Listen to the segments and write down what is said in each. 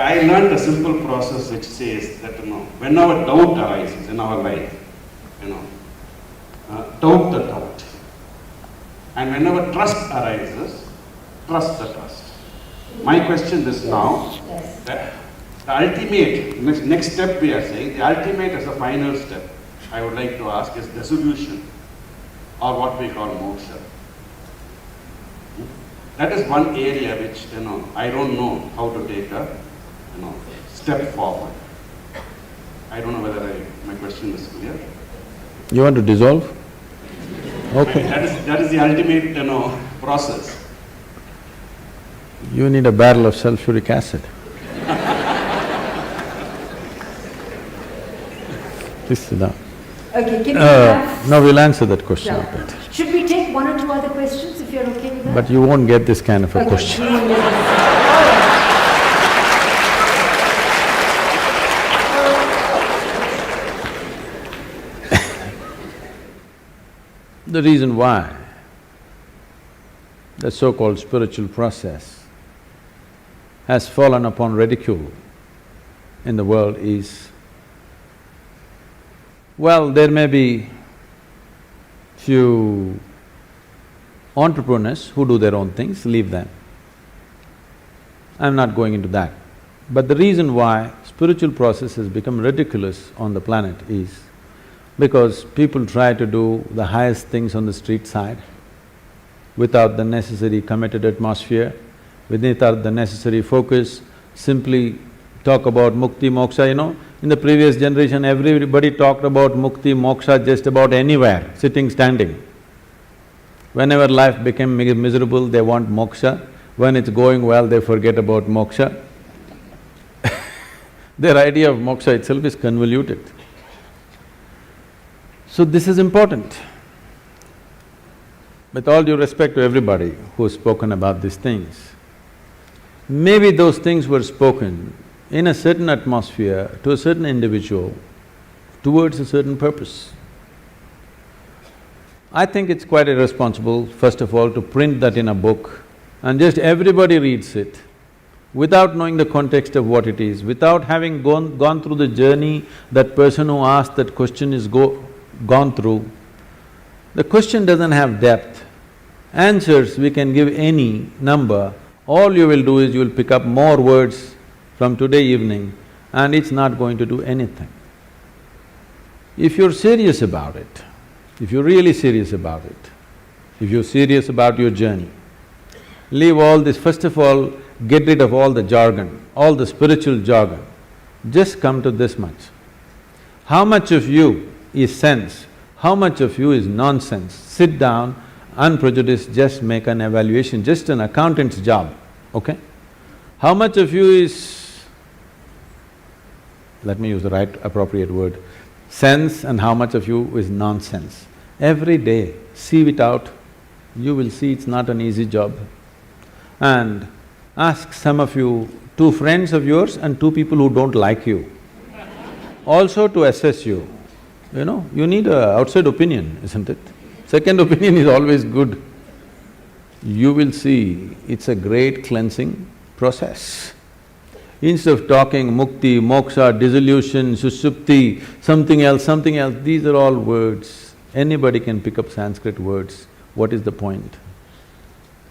I learned a simple process which says that, whenever doubt arises in our life, doubt the doubt. And whenever trust arises, trust the trust. My question is now, that the ultimate, next step we are saying, the ultimate as a final step, I would like to ask is dissolution, or what we call moksha. That is one area which, I don't know how to take a, step forward. I don't know whether my question is clear. You want to dissolve? Okay. That is the ultimate, process. You need a barrel of sulfuric acid. Please sit down. Okay, can we have… No, we'll answer that question. Yeah. Should we take one or two other questions if you're okay with that? But you won't get this kind of a question. The reason why the so-called spiritual process has fallen upon ridicule in the world is, well, there may be few entrepreneurs who do their own things, leave them. I'm not going into that. But the reason why spiritual process has become ridiculous on the planet is because people try to do the highest things on the street side without the necessary committed atmosphere, without the necessary focus, simply talk about mukti, moksha, In the previous generation, everybody talked about mukti, moksha just about anywhere, sitting, standing. Whenever life became miserable, they want moksha. When it's going well, they forget about moksha. Their idea of moksha itself is convoluted. So this is important. With all due respect to everybody who's spoken about these things, maybe those things were spoken in a certain atmosphere to a certain individual towards a certain purpose. I think it's quite irresponsible, first of all, to print that in a book and just everybody reads it without knowing the context of what it is, without having gone through the journey that person who asked that question is gone through. The question doesn't have depth. Answers we can give any number, all you will do is you will pick up more words from today evening and it's not going to do anything. If you're serious about it, if you're really serious about it, if you're serious about your journey, leave all this, first of all, get rid of all the jargon, all the spiritual jargon. Just come to this much. How much of you is sense? How much of you is nonsense? Sit down, unprejudiced, just make an evaluation, just an accountant's job, okay? How much of you is, let me use the right appropriate word, sense, and how much of you is nonsense? Every day, sieve it out, you will see it's not an easy job. And ask some of you, two friends of yours and two people who don't like you, also to assess you. You need an outside opinion, isn't it? Second opinion is always good. You will see it's a great cleansing process. Instead of talking mukti, moksha, dissolution, sushupti, something else, these are all words. Anybody can pick up Sanskrit words. What is the point?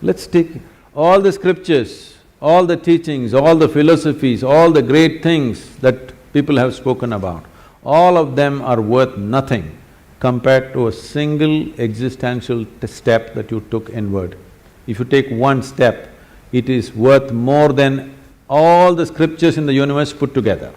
Let's take all the scriptures, all the teachings, all the philosophies, all the great things that people have spoken about. All of them are worth nothing compared to a single existential step that you took inward. If you take one step, it is worth more than all the scriptures in the universe put together.